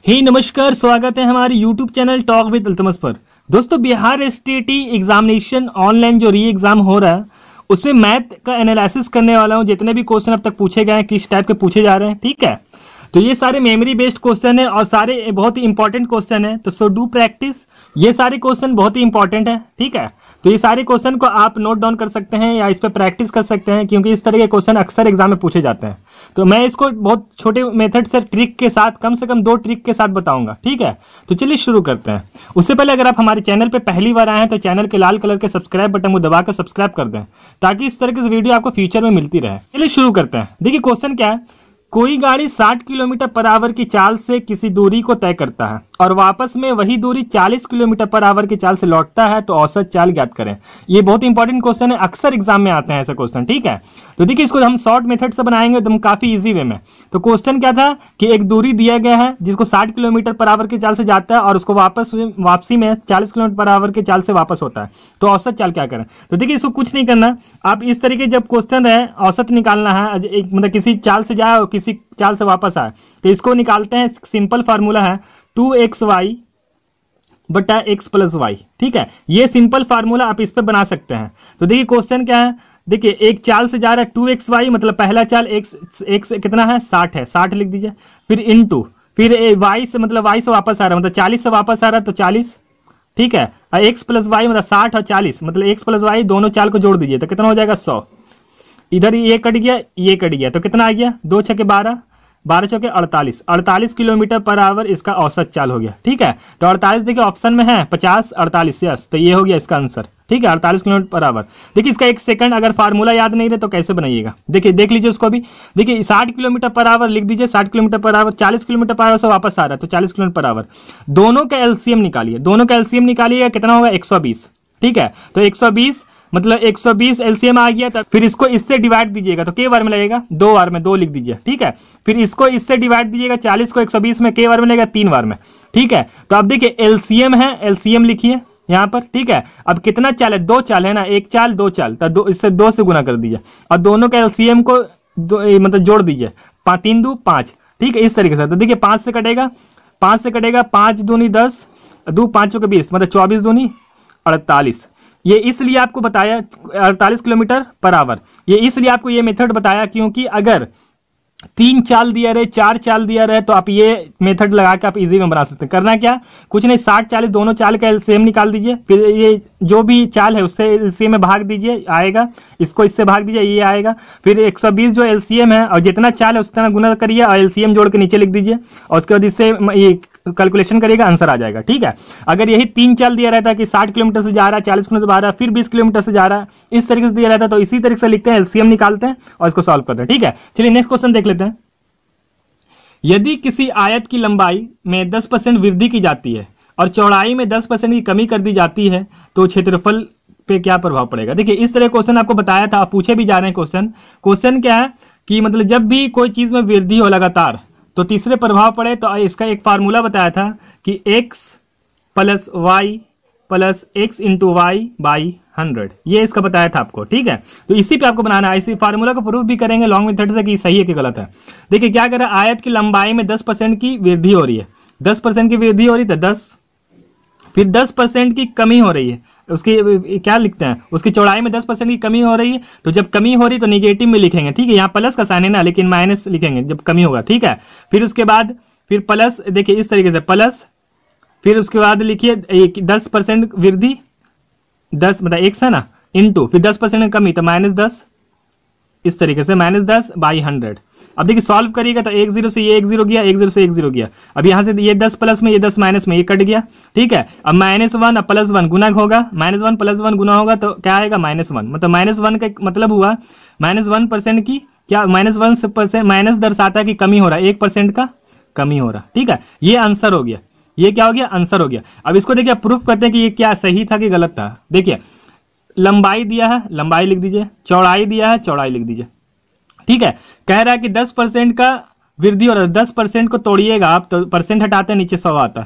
ही नमस्कार, स्वागत है हमारे YouTube channel talk with Altamas पर। दोस्तों, बिहार एसटीटी एग्जामिनेशन ऑनलाइन जो री एग्जाम हो रहा है उसमें मैथ का एनालिसिस करने वाला हूं। जितने भी क्वेश्चन अब तक पूछे गए हैं, किस टाइप के पूछे जा रहे हैं, ठीक है। तो ये सारे मेमोरी बेस्ड क्वेश्चन है और सारे बहुत ही इंपॉर्टेंट क्वेश्चन है। तो सो डू प्रैक्टिस। ये सारे क्वेश्चन बहुत ही इंपॉर्टेंट है, ठीक है। तो ये सारे क्वेश्चन को आप नोट डाउन कर सकते हैं या इस पर प्रैक्टिस कर सकते हैं, क्योंकि इस तरह के क्वेश्चन अक्सर एग्जाम में पूछे जाते हैं। तो मैं इसको बहुत छोटे मेथड से ट्रिक के साथ, कम से कम 2 ट्रिक के साथ बताऊंगा, ठीक है। तो चलिए शुरू करते हैं। उससे पहले अगर आप हमारे चैनल पे पहली बार आए हैं तो चैनल के लाल कलर के सब्सक्राइब बटन को दबाकर सब्सक्राइब कर दें, ताकि इस तरह की वीडियो आपको फ्यूचर में मिलती रहे। चलिए शुरू करते हैं। देखिए क्वेश्चन क्या है। कोई गाड़ी 60 किलोमीटर पर आवर की चाल से किसी दूरी को तय करता है और वापस में वही दूरी 40 किलोमीटर पर आवर की चाल से लौटता है, तो औसत चाल ज्ञात करें। ये बहुत इंपॉर्टेंट क्वेश्चन है, अक्सर एग्जाम में आते हैं ऐसे क्वेश्चन, ठीक है। तो देखिए इसको हम शॉर्ट मेथड से बनाएंगे एकदम काफी इजी वे में। तो क्वेश्चन क्या था कि एक दूरी दिया गया है जिसको 60 किलोमीटर पर आवर की चाल से जाता है और उसको वापसी में 40 किलोमीटर पर आवर की चाल से वापस होता है, तो औसत चाल क्या करें। तो देखिए इसको कुछ नहीं करना, आप इस तरीके जब क्वेश्चन है औसत निकालना है, एक मतलब किसी चाल से जाए और किसी चाल से वापस आए, तो इसको निकालते हैं। सिंपल फार्मूला है 2xy बटा x प्लस वाई, ठीक है। ये सिंपल फार्मूला आप इस पे बना सकते हैं। तो देखिए क्वेश्चन क्या है। देखिए एक चाल से जा रहा है 2xy, मतलब पहला चाल x कितना है 60 है, 60 लिख दीजिए। फिर इनटू, फिर y से मतलब y से वापस आ रहा है, मतलब 40 से वापस आ रहा है तो 40, ठीक है। और x प्लस वाई मतलब 60 और 40, मतलब x प्लस वाई दोनों चाल को जोड़ दीजिए तो कितना हो जाएगा 100। इधर ये कट गया, ये कट गया, तो कितना आ गया 2 छके 12, 12 चौके 48, 48 किलोमीटर पर आवर इसका औसत चाल हो गया, ठीक है। तो 48 देखिए ऑप्शन में है 50 48, यस, तो ये हो गया इसका आंसर, ठीक है, 48 किलोमीटर पर आवर। देखिए इसका एक सेकंड अगर फार्मूला याद नहीं रहे तो कैसे बनाइएगा, देखिए देख लीजिए उसको भी। देखिए 60 किलोमीटर पर आवर लिख दीजिए, 60 kilometre per hour, 40 kilometre per hour से वापस आ रहा है तो 40 किलोमीटर पर आवर। दोनों का एलसीएम निकालिए, दोनों का एलसीएम निकालिएगा, कितना होगा 120, ठीक है। तो 120 मतलब 120 एलसीएम आ गया। तो फिर इसको इससे डिवाइड दीजिएगा तो के बार में लगेगा 2 बार में, 2 लिख दीजिए, ठीक है। फिर इसको इससे डिवाइड दीजिएगा, 40 को 120 में के बार में लगेगा 3 बार में, ठीक है। तो अब देखिए एलसीएम है, एलसीएम लिखिए यहां पर, ठीक है। अब कितना चाल है, 2 चाल है ना, 1 चाल 2 चाल, तो इससे 2 से गुना कर दीजिए और दोनों का एलसीएम को मतलब जोड़ दीजिए, 3 2 5, ठीक है, इस तरीके से। तो देखिए 5 से कटेगा, 5 से कटेगा, 5 दूनी 10, 2 5 चौके 20, मतलब 24 दूनी 48। ये इसलिए आपको बताया 48 किलोमीटर पर आवर, ये इसलिए आपको ये मेथड बताया क्योंकि अगर 3 चाल दिया रहे, 4 चाल दिया रहे, तो आप ये मेथड लगा के आप इजी में बना सकते हैं। करना क्या, कुछ नहीं, 60 40 दोनों चाल का एलसीएम निकाल दीजिए, फिर ये जो भी चाल है उससे एलसीएम में भाग दीजिए, आएगा, इसको इससे भाग दीजिए, ये आएगा। फिर 120 जो एलसीएम है और जितना चाल है उतना गुना करिए और एलसीएम जोड़ के नीचे लिख दीजिए और उसके बाद इससे ये कैलकुलेशन करिएगा, आंसर आ जाएगा, ठीक है। अगर यही 3 चाल दिया रहता है कि 60 किलोमीटर से जा रहा है, 40 किलोमीटर से जा रहा है, फिर 20 किलोमीटर से जा रहा है, इस तरीके से दिया रहता है, तो इसी तरीके से लिखते हैं, एलसीएम निकालते हैं और इसको सॉल्व करते हैं, ठीक है। चलिए नेक्स्ट क्वेश्चन देख लेते हैं। यदि किसी आयत की लंबाई में 10% वृद्धि की जाती है और चौड़ाई में 10% की कमी कर दी जाती है, तो क्षेत्रफल पे क्या प्रभाव पड़ेगा। देखिए इस तरह क्वेश्चन आपको बताया था, आप पूछे भी जा रहे हैं क्वेश्चन क्या है कि मतलब जब भी कोई चीज में वृद्धि हो लगातार तो तीसरे प्रभाव पड़े। तो इसका एक फार्मूला बताया था कि x plus Y plus X into Y by 100, ये इसका बताया था आपको, ठीक है। तो इसी पे आपको बनाना है, इसी फार्मूला को प्रूफ भी करेंगे लॉन्ग मेथड से कि सही है कि गलत है। देखिए क्या करें, आयत की लंबाई में 10% की वृद्धि हो रही है, 10% की वृद्धि हो रही है तो 10, फिर 10% की कमी हो रही है, उसकी क्या लिखते हैं, उसकी चौड़ाई में 10% की कमी हो रही है। तो जब कमी हो रही है तो निगेटिव में लिखेंगे, ठीक है, यहाँ प्लस का साइन है ना, लेकिन माइनस लिखेंगे जब कमी होगा, ठीक है। फिर उसके बाद फिर प्लस, देखिए इस तरीके से प्लस, फिर उसके बाद लिखिए 10% वृद्धि, 10 मतलब x है ना, इंटू फिर 10% कमी तो -10, इस तरीके से -10 बाई 100। अब देखिए सॉल्व करिएगा तो 1 0 से ये 1 0 गया, 1 0 से 1 0 गया, अब यहां से ये 10 प्लस में, ये 10 माइनस में, ये कट गया, ठीक है। अब -1 प्लस 1 गुना होगा, -1 प्लस 1 गुना होगा तो क्या आएगा -1, मतलब -1 का मतलब हुआ -1% की क्या, -1% माइनस दर्शाता है कि कमी हो रहा है, 1% का कमी हो रहा, ठीक है। ये आंसर हो गया, ये क्या हो गया, आंसर हो गया। अब इसको देखिए प्रूफ करते हैं कि ये क्या सही था कि गलत था। देखिए लंबाई दिया है, लंबाई लिख दीजिए, चौड़ाई दिया है, चौड़ाई लिख दीजिए, ठीक है। कह रहा है कि 10% का वृद्धि और 10% को तोड़िएगा आप तो परसेंट हटाते हैं, नीचे 100 आता,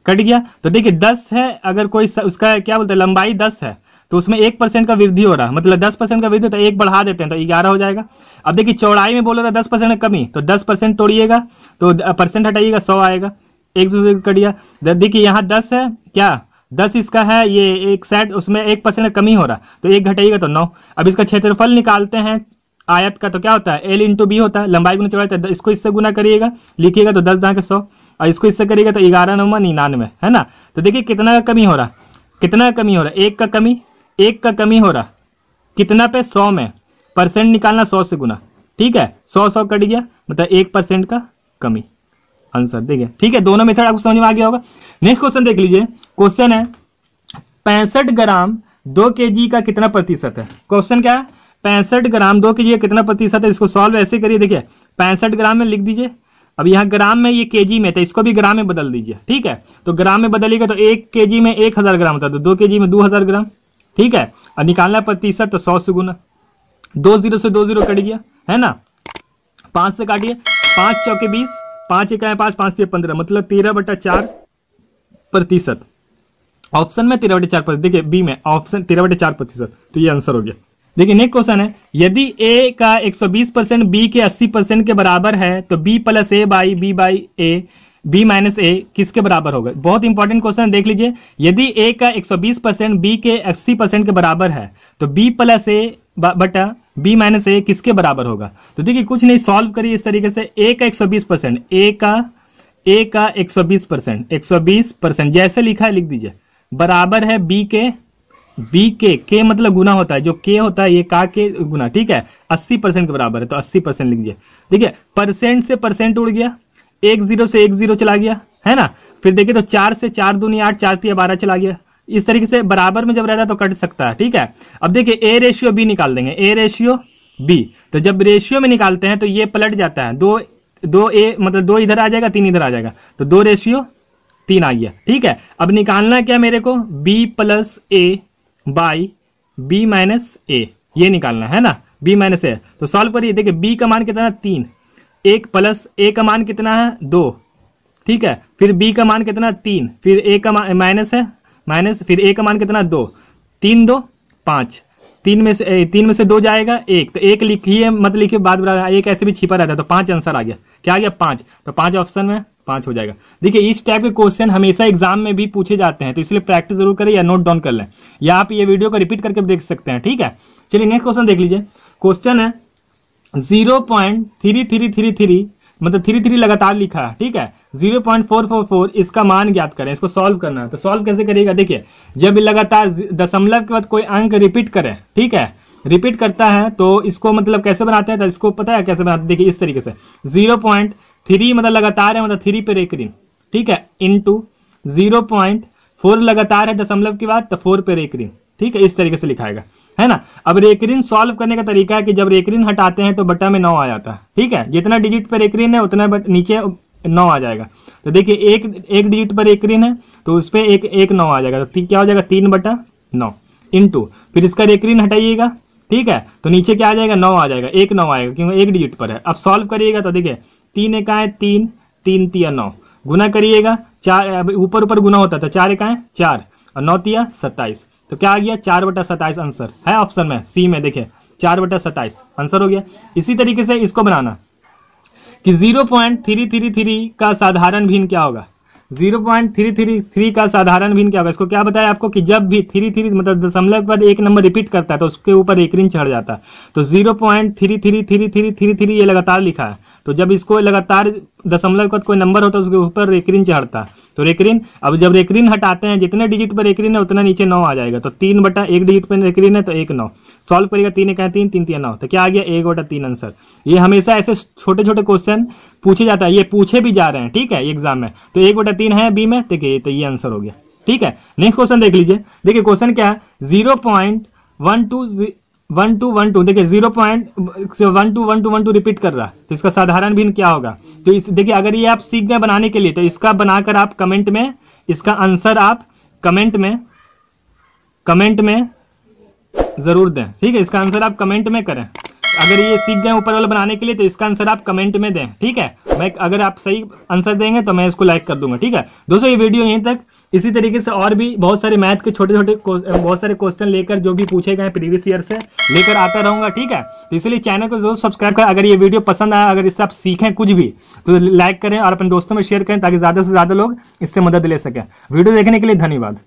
कट गया। तो देखिए 10 है, अगर कोई उसका क्या बोलते हैं, लंबाई 10 है तो उसमें 1% का वृद्धि हो रहा है, मतलब 10% का वृद्धि, तो 1 बढ़ा देते हैं तो 11 हो जाएगा। अब देखिए चौड़ाई में बोल रहा है 10% कमी, तो 10% तोड़िएगा तो परसेंट हटाइएगा 100 आएगा, एक से कट गया। देखिए यहाँ 10 है, क्या 10 इसका है, ये एक सेट, उसमें 1% कमी हो रहा, तो 1 घटाइएगा तो 9। अब इसका क्षेत्रफल निकालते हैं आयत का, तो क्या होता है L इंटू बी होता है, लंबाई गुना चौड़ाई, तो इसको इससे गुना करिएगा, लिखिएगा तो 10 दां के 100, और इसको इससे करिएगा तो 11 9 99, है ना। तो देखिए कितना का कमी हो रहा, कितना कमी हो रहा, 1 का कमी, 1 का कमी हो रहा, कितना पे 100 में, परसेंट निकालना 100 से गुना, ठीक है, 100 कट गया, मतलब 1% का कमी, आंसर देखिए। ठीक है, दोनों मेथड आपको समझ में आ गया होगा। नेक्स्ट क्वेश्चन देख लीजिए, क्वेश्चन है 65 ग्राम 2 kg का कितना प्रतिशत है। क्वेश्चन क्या है, 65 ग्राम 2 kg का कितना प्रतिशत है। इसको सॉल्व ऐसे करिए, देखिए 65 ग्राम में लिख दीजिए, अब यहाँ ग्राम में, ये केजी में, तो इसको भी ग्राम में बदल दीजिए, ठीक है। तो ग्राम में बदलिएगा तो 1 kg में 1000 ग्राम होता है, तो 2 kg में 2000 ग्राम, ठीक है। और निकालना प्रतिशत, तो 100 से गुना, 2 0 से 2 0 कट गया, है ना। 5 से काटिए, 5 चौके 20, 5 1 5, 5 3 15, मतलब 13/4%। ऑप्शन में 13/4%, देखिए बी में ऑप्शन 13/4%, तो ये आंसर हो गया। देखिए नेक्स्ट क्वेश्चन है, यदि ए का 120% बी के 80% के बराबर है, तो B plus A by B by A, B minus A किसके बराबर होगा। बहुत इंपॉर्टेंट क्वेश्चन है, देख लीजिए। यदि ए का 120% बी के 80% के बराबर है, तो बी प्लस ए बटा बी माइनस ए किसके बराबर होगा। तो देखिए कुछ नहीं, सॉल्व करिए इस तरीके से। ए का 120%, ए का 120% जैसे लिखा है लिख दीजिए, बराबर है बी के मतलब गुना होता है, जो के होता है ये का के गुना, ठीक है। 80% के बराबर है, तो 80% लिख दीजिए। देखिए परसेंट से परसेंट उड़ गया, 1 0 से 1 0 चला गया, है ना। फिर देखिए तो 4 से 4 दूनी 8, 4 3 12 चला गया। इस तरीके से बराबर में जब रहता है तो कट सकता है, ठीक है। अब देखिए ए रेशियो बी निकाल देंगे, ए रेशियो बी, तो जब रेशियो में निकालते हैं तो ये पलट जाता है, 2 ए मतलब 2 इधर आ जाएगा, 3 इधर आ जाएगा, तो 2 रेशियो 3 आ गया, ठीक है। अब निकालना क्या मेरे को, B plus A by B minus A, ये निकालना है ना, बी माइनस ए। तो सॉल्व करिए, देखिए बी का मान कितना है 3, 1 प्लस ए का मान कितना है 2, ठीक है। फिर बी का मान कितना 3, फिर ए का मान माइनस है, माइनस, फिर ए का मान कितना 2, 3 2 5, 3 में से 2 जाएगा 1, तो 1 लिखिए मत लिखिए, बाद में एक ऐसे भी छिपा रहता है, तो 5 आंसर आ गया। क्या आ गया 5, तो 5 ऑप्शन में 5 हो जाएगा। देखिए इस टाइप के क्वेश्चन हमेशा एग्जाम में भी पूछे जाते हैं, तो इसलिए प्रैक्टिस जरूर करें या नोट डाउन कर लें, या आप ये वीडियो को रिपीट करके देख सकते हैं, ठीक है। चलिए नेक्स्ट क्वेश्चन देख लीजिए। क्वेश्चन है 0.3333, मतलब 33 लगातार लिखा है, ठीक है। 0.444 इसका मान ज्ञात करें, इसको सॉल्व करना है। तो सॉल्व कैसे करिएगा, देखिए जब लगातार दशमलव के बाद कोई अंक रिपीट करे, ठीक है, रिपीट करता है तो इसको मतलब कैसे बनाते हैं, तो इसको पता है कैसे बनाते हैं, देखिए इस तरीके से 0.3 मतलब लगातार है, मतलब 3 पे रेकरिन, ठीक है, इंटू 0.4 लगातार है दशमलव के बाद, तो 4 पे रेकरिन, ठीक है, इस तरीके से लिखाएगा, है ना। अब रेकरिन सॉल्व करने का तरीका है कि जब रेकरिन हटाते हैं तो बटा में 9 आ जाता है, ठीक है। जितना डिजिट पर रेकरिन है उतना नीचे 9 आ जाएगा। तो देखिए एक डिजिट पर रेकरिन है तो उस पर एक 9 आ जाएगा, तो क्या हो जाएगा 3/9 इंटू, फिर इसका रेकरिन हटाइएगा, ठीक है, तो नीचे क्या आ जाएगा 9 आ जाएगा, 1 9 आएगा क्योंकि एक डिजिट पर है। अब सॉल्व करिएगा तो देखिए 3 1 3, 3 3 9, गुना करिएगा 4, ऊपर ऊपर गुना होता था, 4 1 4 और 9 3 27, तो क्या आ गया 4/27 आंसर है ऑप्शन में सी में, देखिए 4/27 आंसर हो गया। इसी तरीके से इसको बनाना कि 0.333 का साधारण भिन्न क्या होगा, 0.333 का साधारण भिन्न क्या होगा। इसको क्या बताया आपको कि जब भी 33 मतलब दशमलव के बाद एक नंबर रिपीट करता है तो उसके ऊपर एक ऋण चढ़ जाता है, तो 0.333333 ये लगातार लिखा है, तो जब इसको लगातार दशमलव के बाद कोई नंबर होता है उसके ऊपर रेकरिन चढ़ता है, तो रेकरिन, अब जब रेकरिन हटाते हैं जितने डिजिट पर रेकरिन है उतना नीचे 9 आ जाएगा, तो 3/1 डिजिट पर रेकरिन है तो 1 9, सॉल्व करिएगा 3 1 3, 3 3 9, तो क्या आ गया 1/3 आंसर। ये हमेशा ऐसे छोटे छोटे क्वेश्चन पूछे जाता है, ये पूछे भी जा रहे हैं, ठीक है, एग्जाम में, तो 1/3 है बी में, देखिए तो ये आंसर हो गया, ठीक है। नेक्स्ट क्वेश्चन देख लीजिए। देखिए क्वेश्चन क्या है 0.1212, देखिए 0.1212 रिपीट कर रहा है, तो इसका साधारण भिन्न क्या होगा। तो इस देखिए अगर ये आप सीख गए बनाने के लिए तो इसका बनाकर आप कमेंट में, इसका आंसर आप कमेंट में जरूर दें, ठीक है, इसका आंसर आप कमेंट में करें। अगर ये सीख गए ऊपर वाला बनाने के लिए तो इसका आंसर आप कमेंट में दें, ठीक है। मैं अगर आप सही आंसर देंगे तो मैं इसको लाइक कर दूंगा, ठीक है। दोस्तों ये वीडियो यहीं तक। इसी तरीके से और भी बहुत सारे मैथ के छोटे छोटे बहुत सारे क्वेश्चन लेकर जो भी पूछे गए प्रीवियस ईयर से लेकर आता रहूंगा, ठीक है। तो इसलिए चैनल को जरूर सब्सक्राइब करें। अगर ये वीडियो पसंद आया, अगर इससे आप सीखें कुछ भी तो लाइक करें और अपने दोस्तों में शेयर करें ताकि ज्यादा से ज्यादा लोग इससे मदद ले सकें। वीडियो देखने के लिए धन्यवाद।